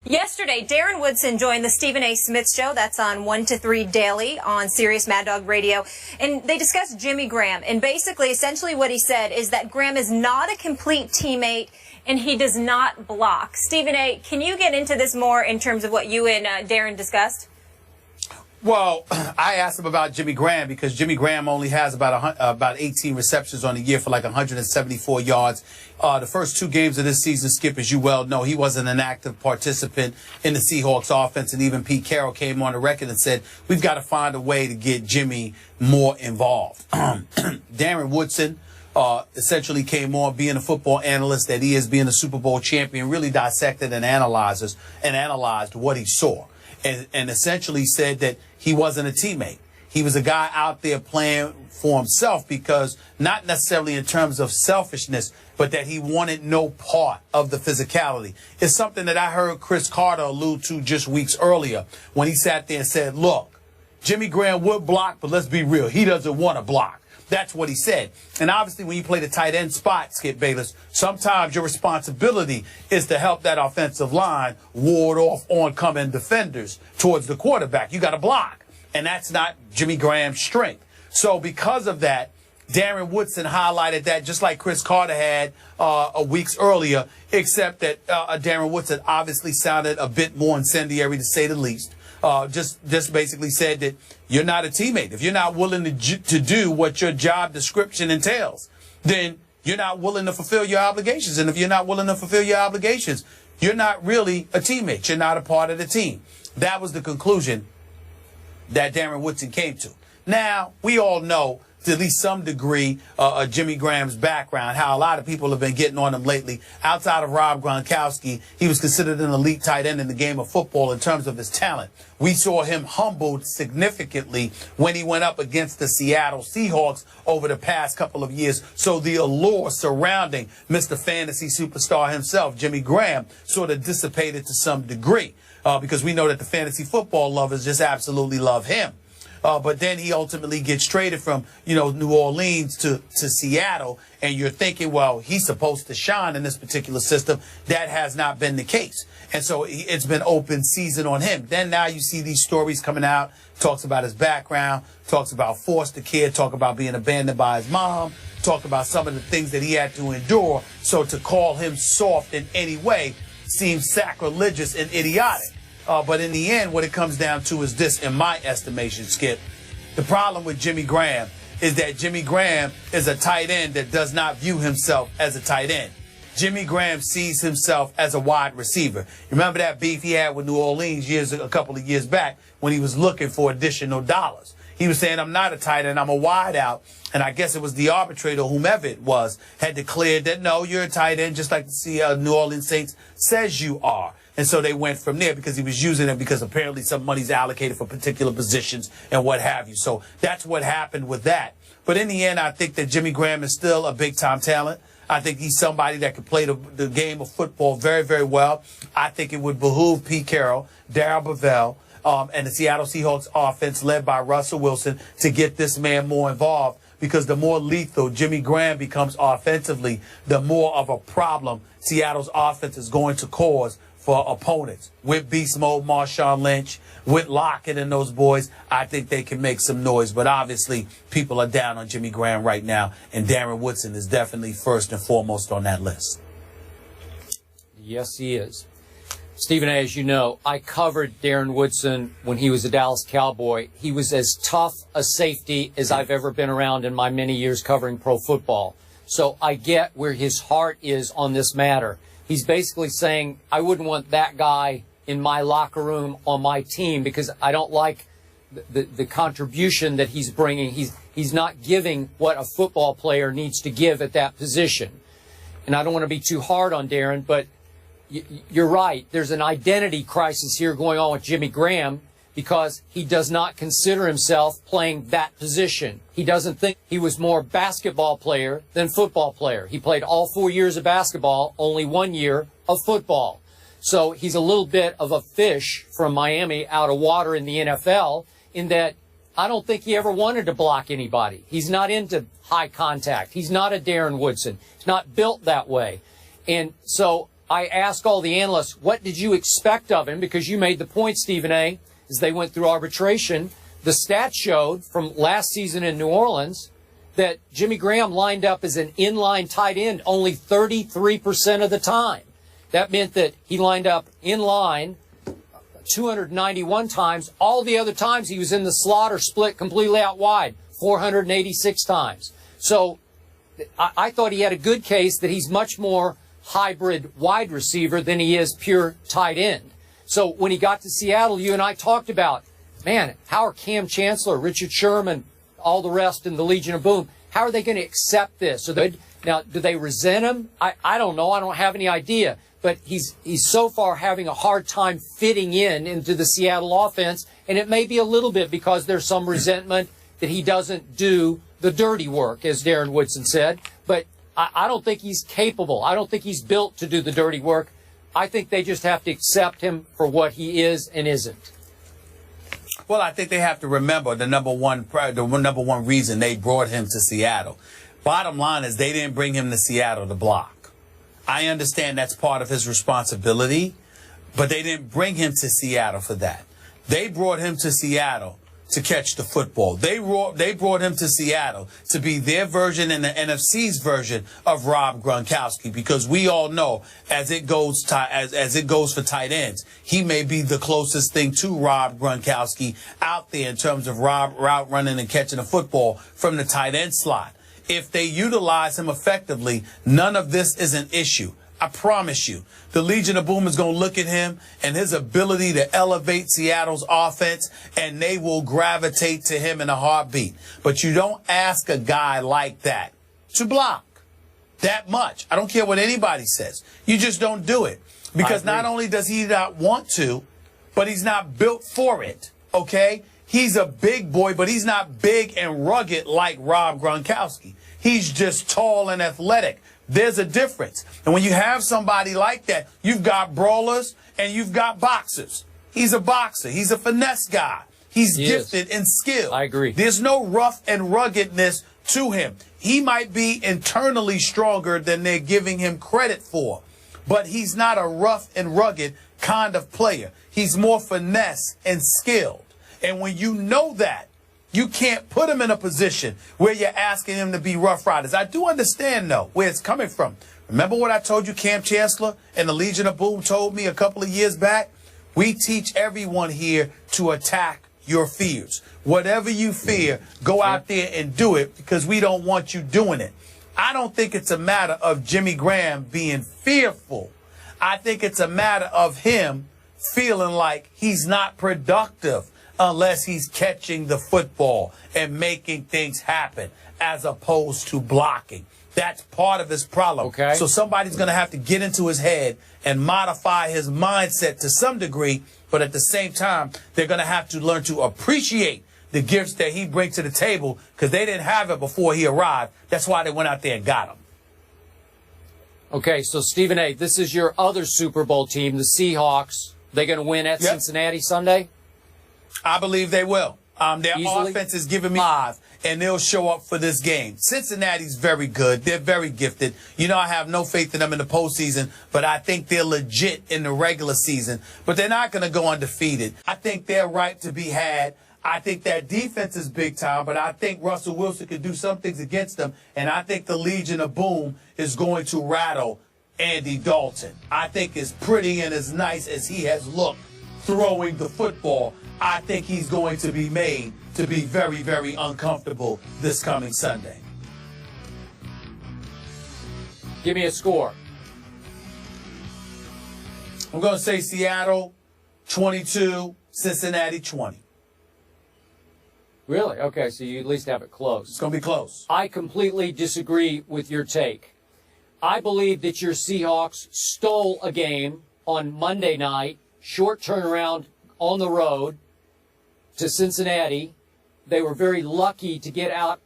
Yesterday, Darren Woodson joined the Stephen A. Smith Show. That's on 1 to 3 daily on Sirius Mad Dog Radio. And they discussed Jimmy Graham. And basically, essentially what he said is that Graham is not a complete teammate and he does not block. Stephen A., can you get into this more in terms of what you and Darren discussed? Well, I asked him about Jimmy Graham because Jimmy Graham only has about 18 receptions on the year for like 174 yards. The first two games of this season, Skip, as you well know, he wasn't an active participant in the Seahawks offense. And even Pete Carroll came on the record and said, we've got to find a way to get Jimmy more involved. Darren Woodson essentially came on being a football analyst that he is, being a Super Bowl champion, really dissected and analyzed what he saw. And essentially said that he wasn't a teammate. He was a guy out there playing for himself because not necessarily in terms of selfishness, but that he wanted no part of the physicality. It's something that I heard Chris Carter allude to just weeks earlier when he sat there and said, look, Jimmy Graham would block, but let's be real, he doesn't want to block. That's what he said. And obviously, when you play the tight end spot, Skip Bayless, sometimes your responsibility is to help that offensive line ward off oncoming defenders towards the quarterback. You got to block. And that's not Jimmy Graham's strength. So because of that, Darren Woodson highlighted that just like Chris Carter had weeks earlier, except that Darren Woodson obviously sounded a bit more incendiary, to say the least. Just basically said that you're not a teammate. If you're not willing to do what your job description entails, then you're not willing to fulfill your obligations. And if you're not willing to fulfill your obligations, you're not really a teammate. You're not a part of the team. That was the conclusion that Darren Woodson came to. Now, we all know, to at least some degree, Jimmy Graham's background, how a lot of people have been getting on him lately. Outside of Rob Gronkowski, he was considered an elite tight end in the game of football in terms of his talent. We saw him humbled significantly when he went up against the Seattle Seahawks over the past couple of years. So the allure surrounding Mr. Fantasy Superstar himself, Jimmy Graham, sort of dissipated to some degree because we know that the fantasy football lovers just absolutely love him. But then he ultimately gets traded from, New Orleans to Seattle. And you're thinking, well, he's supposed to shine in this particular system. That has not been the case. And so it's been open season on him. Then now you see these stories coming out, talks about his background, talks about foster care, talk about being abandoned by his mom, talk about some of the things that he had to endure. So to call him soft in any way seems sacrilegious and idiotic. But in the end, what it comes down to is this, in my estimation, Skip. The problem with Jimmy Graham is that Jimmy Graham is a tight end that does not view himself as a tight end. Jimmy Graham sees himself as a wide receiver. Remember that beef he had with New Orleans a couple of years back when he was looking for additional dollars. He was saying, I'm not a tight end, I'm a wide out. And I guess it was the arbitrator, whomever it was, had declared that, no, you're a tight end, just like the New Orleans Saints says you are. And so they went from there because he was using it because apparently some money's allocated for particular positions and what have you. So that's what happened with that. But in the end, I think that Jimmy Graham is still a big-time talent. I think he's somebody that could play the game of football very, very well. I think it would behoove Pete Carroll, Darrell Bevell, and the Seattle Seahawks offense led by Russell Wilson to get this man more involved, because the more lethal Jimmy Graham becomes offensively, the more of a problem Seattle's offense is going to cause for opponents. With Beast Mode, Marshawn Lynch, with Lockett and those boys, I think they can make some noise. But obviously, people are down on Jimmy Graham right now, and Darren Woodson is definitely first and foremost on that list. Yes, he is. Stephen A., as you know, I covered Darren Woodson when he was a Dallas Cowboy. He was as tough a safety as I've ever been around in my many years covering pro football. So I get where his heart is on this matter. He's basically saying, I wouldn't want that guy in my locker room on my team because I don't like the contribution that he's bringing. He's not giving what a football player needs to give at that position. And I don't want to be too hard on Darren, but you're right. There's an identity crisis here going on with Jimmy Graham because he does not consider himself playing that position. He doesn't think he was more basketball player than football player. He played all 4 years of basketball, only 1 year of football. So he's a little bit of a fish from Miami out of water in the NFL in that I don't think he ever wanted to block anybody. He's not into high contact. He's not a Darren Woodson. He's not built that way. And so I asked all the analysts, what did you expect of him? Because you made the point, Stephen A., as they went through arbitration. The stats showed from last season in New Orleans that Jimmy Graham lined up as an inline tight end only 33% of the time. That meant that he lined up in line 291 times. All the other times he was in the slot or split completely out wide, 486 times. So I thought he had a good case that he's much more hybrid wide receiver than he is pure tight end. So when he got to Seattle, you and I talked about, man, how are Cam Chancellor, Richard Sherman, all the rest in the Legion of Boom, how are they going to accept this? Now, do they resent him? I don't know. I don't have any idea. But he's so far having a hard time fitting into the Seattle offense, and it may be a little bit because there's some resentment that he doesn't do the dirty work, as Darren Woodson said. But I don't think he's capable. I don't think he's built to do the dirty work. I think they just have to accept him for what he is and isn't. Well, I think they have to remember the number one reason they brought him to Seattle. Bottom line is they didn't bring him to Seattle to block. I understand that's part of his responsibility, but they didn't bring him to Seattle for that. They brought him to Seattle to catch the football. They brought him to Seattle to be their version and the NFC's version of Rob Gronkowski, because we all know as it goes for tight ends, he may be the closest thing to Rob Gronkowski out there in terms of route running and catching the football from the tight end slot. If they utilize him effectively, none of this is an issue. I promise you, the Legion of Boom is going to look at him and his ability to elevate Seattle's offense, and they will gravitate to him in a heartbeat. But you don't ask a guy like that to block that much. I don't care what anybody says. You just don't do it. Because not only does he not want to, but he's not built for it, okay? He's a big boy, but he's not big and rugged like Rob Gronkowski. He's just tall and athletic. There's a difference. And when you have somebody like that, you've got brawlers and you've got boxers. He's a boxer. He's a finesse guy. He's gifted in skill. I agree. There's no rough and ruggedness to him. He might be internally stronger than they're giving him credit for, but he's not a rough and rugged kind of player. He's more finesse and skilled. And when you know that, you can't put him in a position where you're asking him to be Rough Riders. I do understand, though, where it's coming from. Remember what I told you Cam Chancellor and the Legion of Boom told me a couple of years back? We teach everyone here to attack your fears. Whatever you fear, go out there and do it, because we don't want you doing it. I don't think it's a matter of Jimmy Graham being fearful. I think it's a matter of him feeling like he's not productive unless he's catching the football and making things happen as opposed to blocking. That's part of his problem. Okay. So somebody's going to have to get into his head and modify his mindset to some degree, but at the same time, they're going to have to learn to appreciate the gifts that he brings to the table, because they didn't have it before he arrived. That's why they went out there and got him. Okay, so Stephen A., this is your other Super Bowl team, the Seahawks. They going to win at Cincinnati Sunday? I believe they will. Their Easily? offense is giving me live, and they'll show up for this game. Cincinnati's very good. They're very gifted. You know, I have no faith in them in the postseason, but I think they're legit in the regular season. But they're not going to go undefeated. I think they're right to be had. I think that defense is big time, but I think Russell Wilson could do some things against them, and I think the Legion of Boom is going to rattle Andy Dalton. I think as pretty and as nice as he has looked throwing the football, I think he's going to be made to be very, very uncomfortable this coming Sunday. Give me a score. I'm going to say Seattle 22, Cincinnati 20. Really? Okay, so you at least have it close. It's going to be close. I completely disagree with your take. I believe that your Seahawks stole a game on Monday night, short turnaround on the road to Cincinnati. They were very lucky to get out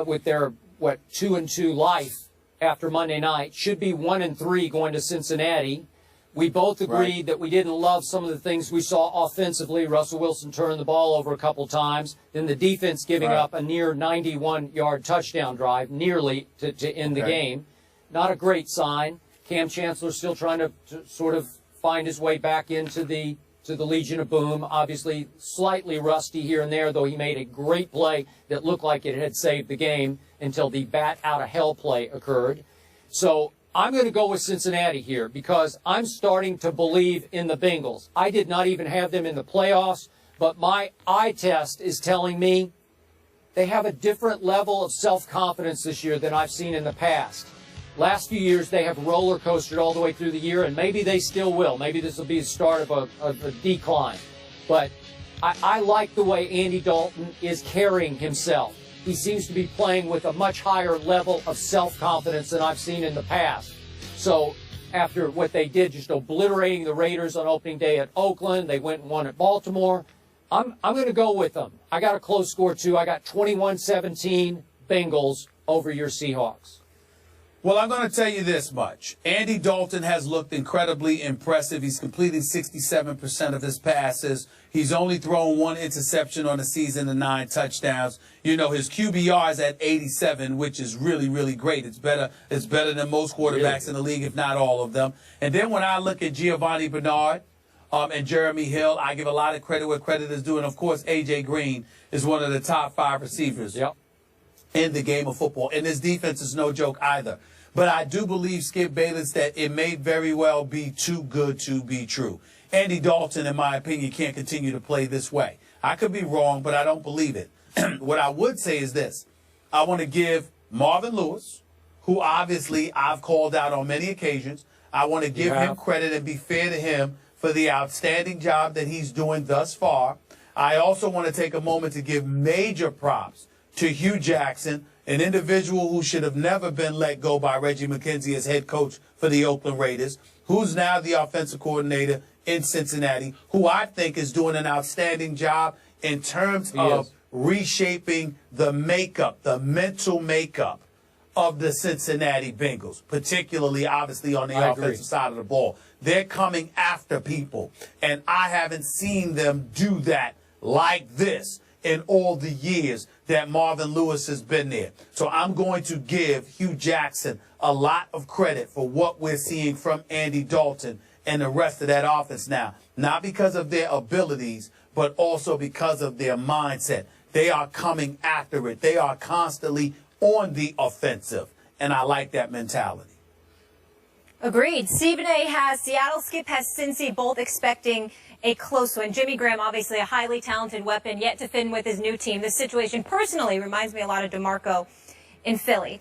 with their, 2-2 life after Monday night. Should be 1-3 going to Cincinnati. We both agreed that we didn't love some of the things we saw offensively. Russell Wilson turning the ball over a couple times. Then the defense giving up a near 91-yard touchdown drive, nearly to end the game. Not a great sign. Cam Chancellor still trying to sort of find his way back into the Legion of Boom. Obviously, slightly rusty here and there, though he made a great play that looked like it had saved the game until the bat out of hell play occurred. So I'm going to go with Cincinnati here because I'm starting to believe in the Bengals. I did not even have them in the playoffs, but my eye test is telling me they have a different level of self-confidence this year than I've seen in the past. Last few years, they have roller coastered all the way through the year, and maybe they still will. Maybe this will be the start of a decline. But I like the way Andy Dalton is carrying himself. He seems to be playing with a much higher level of self-confidence than I've seen in the past. So after what they did, just obliterating the Raiders on opening day at Oakland, they went and won at Baltimore. I'm going to go with them. I got a close score, too. I got 21-17 Bengals over your Seahawks. Well, I'm going to tell you this much. Andy Dalton has looked incredibly impressive. He's completed 67% of his passes. He's only thrown 1 interception on the season and 9 touchdowns. You know, his QBR is at 87, which is really, really great. It's better than most quarterbacks in the league, if not all of them. And then when I look at Giovanni Bernard and Jeremy Hill, I give a lot of credit where credit is due. And, of course, A.J. Green is one of the top 5 receivers in the game of football. And this defense is no joke either. But I do believe, Skip Bayless, that it may very well be too good to be true. Andy Dalton, in my opinion, can't continue to play this way. I could be wrong, but I don't believe it. What I would say is this. I want to give Marvin Lewis, who obviously I've called out on many occasions, I want to give him credit and be fair to him for the outstanding job that he's doing thus far. I also want to take a moment to give major props to Hugh Jackson, an individual who should have never been let go by Reggie McKenzie as head coach for the Oakland Raiders, who's now the offensive coordinator in Cincinnati, who I think is doing an outstanding job in terms of reshaping the makeup, the mental makeup of the Cincinnati Bengals, particularly, obviously, on the offensive side of the ball. They're coming after people, and I haven't seen them do that like this in all the years that Marvin Lewis has been there. So I'm going to give Hugh Jackson a lot of credit for what we're seeing from Andy Dalton and the rest of that offense now. Not because of their abilities, but also because of their mindset. They are coming after it. They are constantly on the offensive. And I like that mentality. Agreed. Stephen A. has Seattle, Skip has Cincy, both expecting a close one. Jimmy Graham, obviously a highly talented weapon, yet to fin with his new team. This situation personally reminds me a lot of DeMarco in Philly.